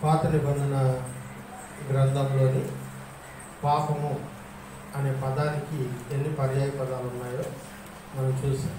పాత నిబంధన గ్రంథంలోని పాపము అనే పదానికి ఎన్ని పర్యాయ పదాలు ఉన్నాయో మనం చూసాం.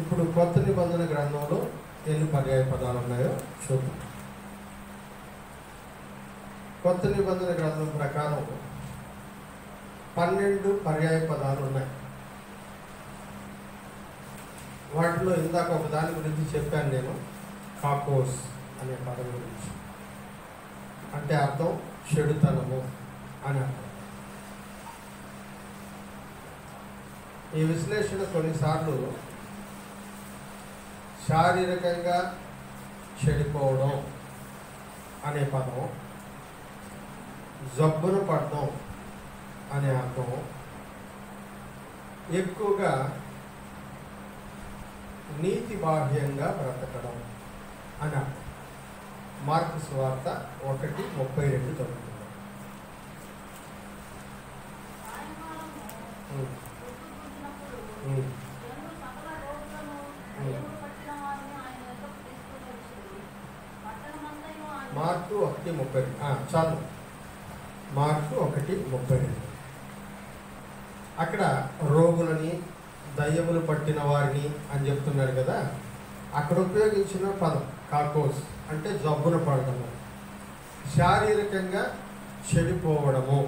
ఇప్పుడు కొత్త నిబంధన గ్రంథంలో ఎన్ని పర్యాయ పదాలు ఉన్నాయో చూద్దాం. కొత్త నిబంధన గ్రంథం ప్రకారం 12 పర్యాయ పదాలు ఉన్నాయి. వాటిలో ఇందాక ఒక దాని గురించి చెప్పాను నేను, కాకోస్ అనే పదం గురించి. అంటే అర్థం చెడుతనము అని అర్థం. ఈ విశ్లేషణ కొన్నిసార్లు శారీరకంగా చెడిపోవడం అనే పదం, జబ్బున పడడం అనే అర్థం, ఎక్కువగా నీతి బాహ్యంగా బ్రతకడం అని అర్థం. మార్కు సువార్త 1:32 చదువుతుంది. మార్కు 1:32 చాలు. మార్కు 1:32 అక్కడ రోగులని, దయ్యములు పట్టిన వారిని అని చెప్తున్నారు కదా. అక్కడ ఉపయోగించిన పదం కాకోస్ అంటే జబ్బున పడడము, శారీరకంగా చెడిపోవడము,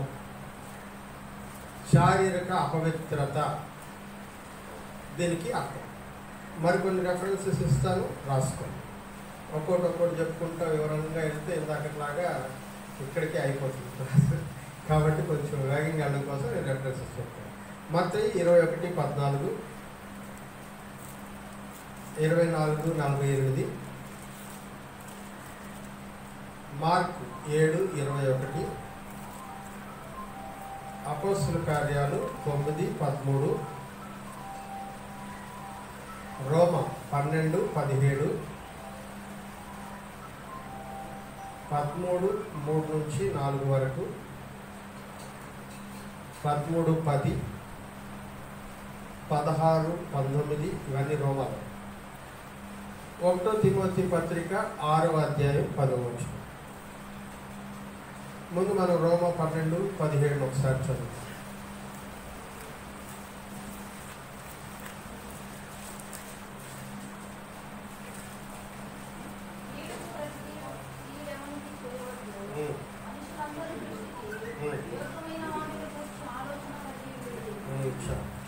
శారీరక అపవిత్రత, దీనికి అర్థం. మరికొన్ని రెఫరెన్సెస్ ఇస్తాను, రాసుకోండి. ఒక్కొక్కటి చెప్పుకుంటా వివరంగా వెళ్తే ఇందాకలాగా ఇక్కడికే అయిపోతుంది. కాబట్టి కొంచెం వేగంగా వెళ్ళడం కోసం నేను రెఫరెన్సెస్ చెప్తాను. మత్తయి 21:14, 24:48, మార్కు 7:21, అపోస్తలుల కార్యాలు 9:13, రోమా 12:17, 13:3-4 వరకు, 13:10, 16:19 ఇవన్నీ రోమాలు. 1 తిమోతి పత్రిక 6:10. ముందు మనం రోమా 12:17 ఒకసారి చదువు.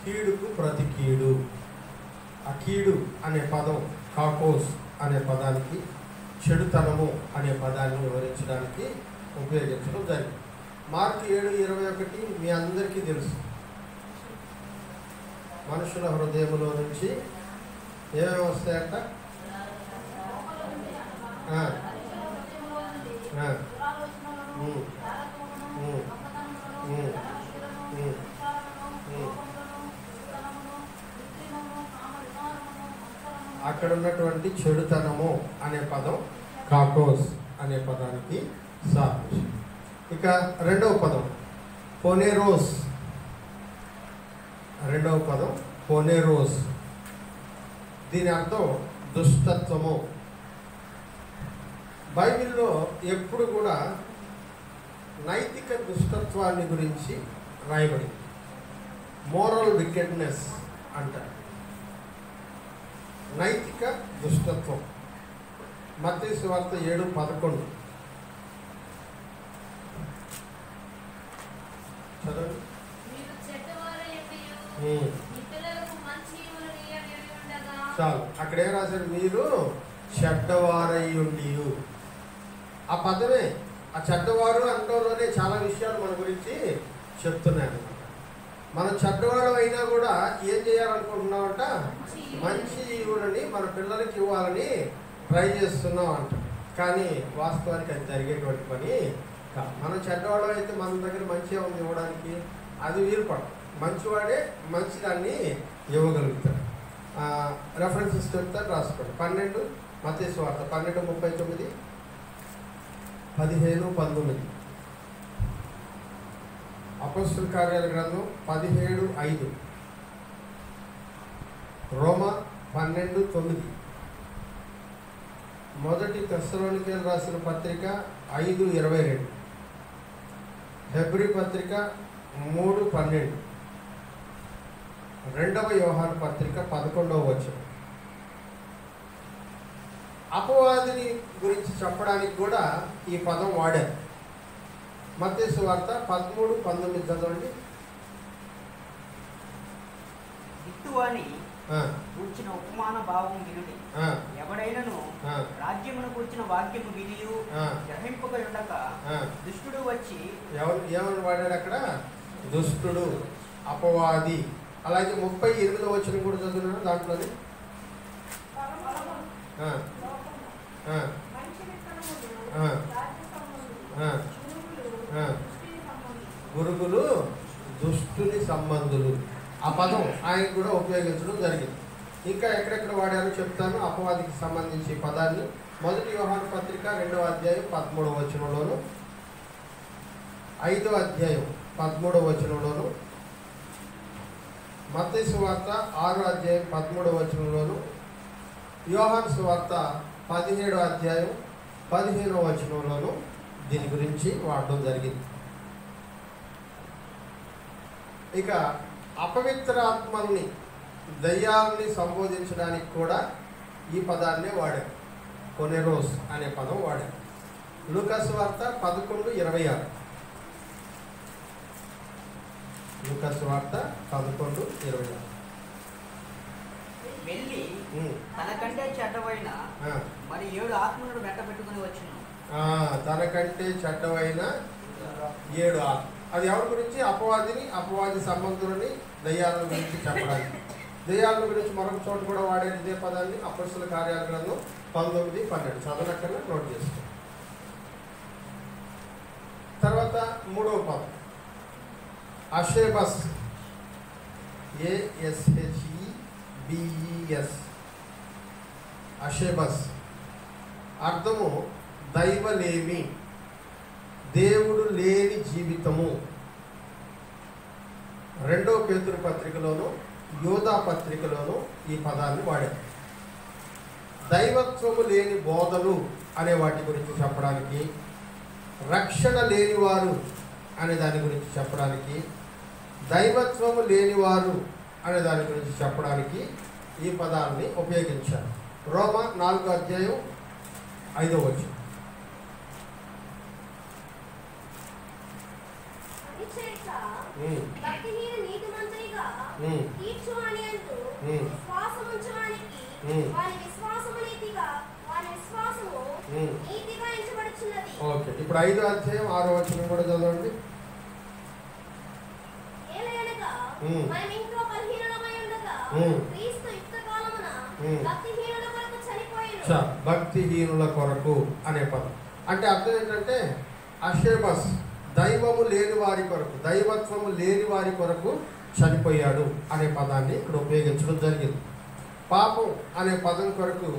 కీడుకు ప్రతి కీడు. ఆ కీడు అనే పదం కాకోస్ అనే పదానికి, చెడుతనము అనే పదాన్ని వివరించడానికి ఉపయోగించడం జరిగింది. మార్కు 7:21 మీ అందరికీ తెలుసు. మనుషుల హృదయములో నుంచి ఏమేమి వస్తాయంట? అక్కడ ఉన్నటువంటి చెడుతనము అనే పదం కాకోస్ అనే పదానికి సాదృశ్యం. ఇక రెండవ పదం పోనేరోస్. పోనేరోస్ దీని అర్థం దుష్టత్వము. బైబిల్లో ఎప్పుడు కూడా నైతిక దుష్టత్వాన్ని గురించి రాయబడింది. మోరల్ వికెడ్నెస్ అంటారు, నైతిక దుష్టత్వం. మత్తయి సువార్త 7:11 చదవండి. చాలు. అక్కడ ఏం రాశారు? మీరు చెడ్డవారయ్యుండి. ఆ పదమే, ఆ చెడ్డవారు అంటంలోనే చాలా విషయాలు మన గురించి చెప్తున్నాను. మనం చెడ్డవాళ్ళం అయినా కూడా ఏం చేయాలనుకుంటున్నామంట? మంచి ఈవులని మన పిల్లలకి ఇవ్వాలని ట్రై చేస్తున్నాం అంట. కానీ వాస్తవానికి అది జరిగేటువంటి పని కాదు. మనం చెడ్డవాళ్ళం అయితే మన దగ్గర మంచి ఉంది ఇవ్వడానికి, అది వీలుపడదు. మంచివాడే మంచిదాన్ని ఇవ్వగలుగుతాడు. రెఫరెన్సెస్ చెప్తారు, రాసుకోండి. 12 మత్తయి సువార్త 12:39, 15:19, అపోస్తలుల కార్యాల గ్రంథం 17:5, రోమా 12:9, మొదటి తెస్సలోనికీయులకు రాసిన పత్రిక 5:22, హెబ్రీ పత్రిక 3:12, రెండవ యోహాను పత్రిక 11వ వచనం. అపవాదిని గురించి చెప్పడానికి కూడా ఈ పదం వాడారు. మత్తయి సువార్త 13:19 చదవండి. విత్తువాని కూర్చిన ఉపమాన భావం వినుడి. ఎవడైనను రాజ్యమును కూర్చిన వాక్యము వినియు గ్రహింపక ఉండక దుష్టుడు వచ్చి ఏమని వాడాడు అక్కడ? దుష్టుడు, అపవాది. అలాగే 38వ వచనం కూడా చదువున్నాను దాంట్లోనే. గురుగులు దుష్టుని సంబంధులు. ఆ పదం ఆయన కూడా ఉపయోగించడం జరిగింది. ఇంకా ఎక్కడెక్కడ వాడారో చెప్తాను. అపవాదికి సంబంధించి పదాన్ని మొదటి యోహాను పత్రిక 2వ అధ్యాయం 13వ వచనంలోను, 5వ అధ్యాయం 13వ వచనంలోను, మత్తయి సువార్త 6వ అధ్యాయం 13వ వచనంలోను, యోహాను సువార్త 17వ అధ్యాయం 15వ వచనంలోను దీని గురించి వాడడం జరిగింది. ఇక అపవిత్రాత్మల్ని, దయ్యాల్ని సంబోధించడానికి కూడా ఈ పదాన్నే వాడారు. కొనెరోస్ అనే పదం వాడారు. లూకాసు వార్త 11:26, లూకాసు వార్త 11:26. వెళ్ళి తనకంటే చెడ్డవైన మరి 7 ఆత్మలను వెంట పెట్టుకుని వచ్చును. తనకంటే చెడ్డవైన 7 ఆత్మ. అది ఎవరి గురించి? అపవాదిని, అపవాది సంబంధులని, దయ్యాల గురించి చెప్పడానికి. దయ్యాల గురించి మరొక చోట కూడా వాడేది ఇదే పదాన్ని. అపొస్తలుల కార్యాల గ్రంథం 19:12 చదవనక్కర్లా, నోట్ చేసుకో. తర్వాత 3వ పదం అషేబస్, ASHEBES, అషేబస్. అర్థము దైవలేమి, దేవుడు లేని జీవితము. 2వ పేతురు పత్రికలోను, యోధా పత్రికలోను ఈ పదాన్ని వాడారు. దైవత్వము లేని బోధలు అనే వాటి గురించి చెప్పడానికి, రక్షణ లేనివారు అనే దాని గురించి చెప్పడానికి, దైవత్వము లేనివారు అనే దాని గురించి చెప్పడానికి ఈ పదాన్ని ఉపయోగించారు. రోమా 4వ అధ్యాయం 5వ వచనం. ఓకే, ఇప్పుడు 5వ అధ్యాయం 6వ వచనం కూడా చదవండి. భక్తిహీనుల కొరకు అనే పదం అంటే అర్థం ఏంటంటే అషేబస్, దైవము లేని వారి కొరకు, దైవత్వము లేని వారి కొరకు చనిపోయాడు అనే పదాన్ని ఇక్కడ ఉపయోగించడం జరిగింది. పాపం అనే పదం కొరకు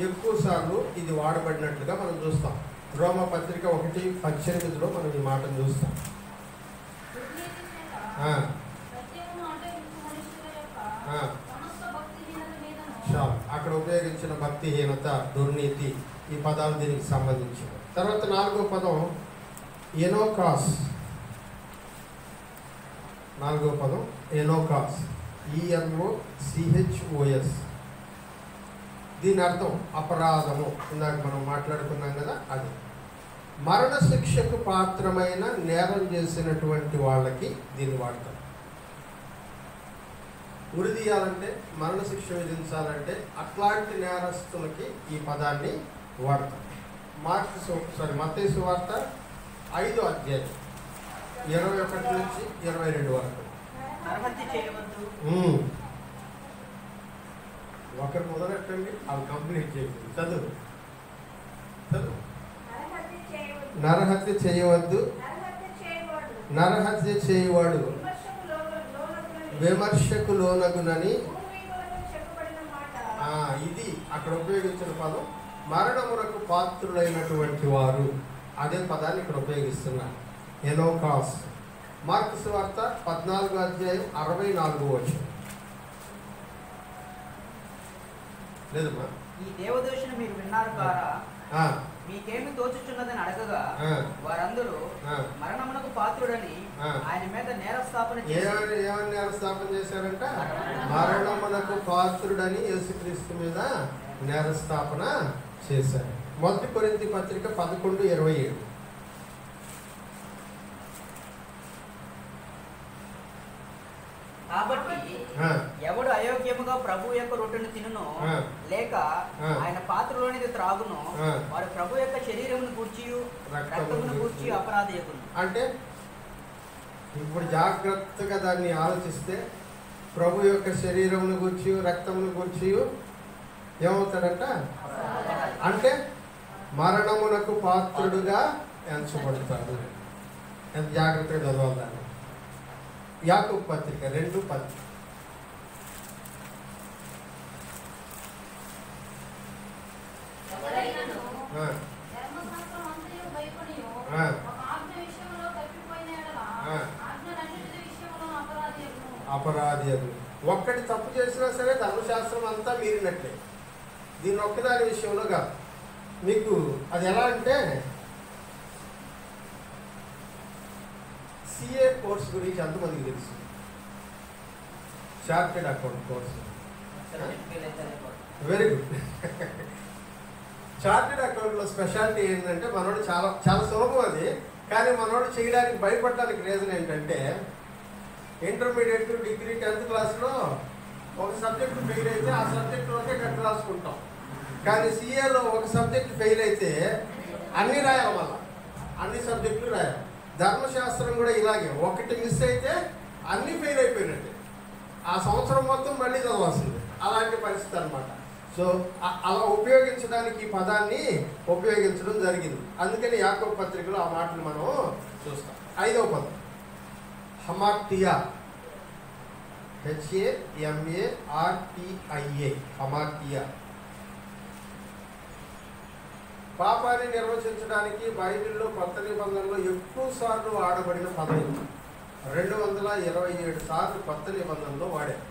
ఎక్కువ సార్లు ఇది వాడబడినట్లుగా మనం చూస్తాం. రోమా పత్రిక 1:18లో మనం ఈ మాటను చూస్తాం. అక్కడ ఉపయోగించిన భక్తిహీనత, దుర్నీతి, ఈ పదాలు దీనికి సంబంధించినవి. తర్వాత 4వ పదం ఎనోకాస్. 4వ పదం ఎనోకాస్, ENOCHOS. దీని అర్థం అపరాధము. ఇందాక మనం మాట్లాడుకున్నాం కదా, అది మరణ శిక్షకు పాత్రమైన నేరం చేసినటువంటి వాళ్ళకి దీన్ని వాడతాం. ఉరి తీయాలంటే, మరణ శిక్ష విధించాలంటే అట్లాంటి నేరస్తులకి ఈ పదాన్ని వాడతాం. మత్తయి సువార్త 5వ అధ్యాయం 21 నుంచి 22 వరకు. ఒకరు మొదలెట్టండి, అవి కంప్లీట్ చేయండి. చదువు. నరహత్య చేయవద్దు, నరహత్య చేయవాడు విమర్శకు లోనగునని. ఇది అక్కడ ఉపయోగించిన పదం మరణమునకు పాత్రులైనటువంటి వారు. అదే పదాన్ని ఇక్కడ ఉపయోగిస్తున్నారు, ఎనోకాస్. మార్కు సువార్త 14వ అధ్యాయం 64వ వచనం. లేదమ్మా, ఈ దేవదూషణ మీరు విన్నారు కారా, మీకేమి తోచుచున్నదని అడగగా వారందరూ మరణమునకు పాత్రుడని ఆయన మీద నేరస్థాపన ఏమని నేరస్థాపన చేశారంట? మరణమునకు పాత్రుడని యేసుక్రీస్తు మీద నేరస్థాపన చేశారు. 1 కొరింథీ పత్రిక 11:27. కాబట్టి ఎవడు అయోగ్యముగా ప్రభు యొక్క రొట్టెను తినును లేక ఆయన పాత్రలోనిది త్రాగును వాడు ప్రభు యొక్క శరీరమును గూర్చి రక్తమును గూర్చి అపరాధయకును. అంటే ఇప్పుడు జాగ్రత్తగా దాన్ని ఆలోచిస్తే ప్రభు యొక్క శరీరమును గూర్చి రక్తమును గూర్చి ఏమవుతాడంట? అంటే మరణమునకు పాత్రుడుగా ఎంచబడతాడు. ఎంత జాగ్రత్తగా చదవాలి. యాకోబు పత్రిక 2:10. అపరాధి. ఒక్కటి తప్పు చేసినా సరే ధర్మశాస్త్రం అంతా మీరినట్లే. దీని ఒక్కదాని విషయంలో కాదు. మీకు అది ఎలా అంటే సిఏ కోర్స్ గురించి ఎంతమందికి తెలుసు? Chartered account course. Very good. Chartered అకౌంట్లో స్పెషాలిటీ ఏంటంటే మనోడు చాలా చాలా సులభం అది. కానీ మనోడు చేయడానికి భయపడడానికి రీజన్ ఏంటంటే ఇంటర్మీడియట్, డిగ్రీ, 10th క్లాస్లో ఒక సబ్జెక్టు ఫెయిల్ అయితే ఆ సబ్జెక్టులోనే కట్టి రాసుకుంటాం. కానీ సిఏలో ఒక సబ్జెక్టు ఫెయిల్ అయితే అన్నీ రాయాలి, మళ్ళీ అన్ని సబ్జెక్టులు రాయాలి. ధర్మశాస్త్రం కూడా ఇలాగే, ఒకటి మిస్ అయితే అన్నీ ఫెయిల్ అయిపోయినట్టే, ఆ సంవత్సరం మొత్తం మళ్ళీ చదవాల్సింది. అలాంటి పరిస్థితి అనమాట. సో అలా ఉపయోగించడానికి ఈ పదాన్ని ఉపయోగించడం జరిగింది. అందుకని యాకోబు పత్రికలో ఆ మాటలు మనం చూస్తాం. 5వ పదం హమార్టియా, HAMARTIA, హమార్టియా. పాపాన్ని నిర్వచించడానికి బైబిల్లో కొత్త నిబంధనలో ఎక్కువ సార్లు వాడబడిన పదం 227 సార్లు కొత్త నిబంధనలో వాడారు.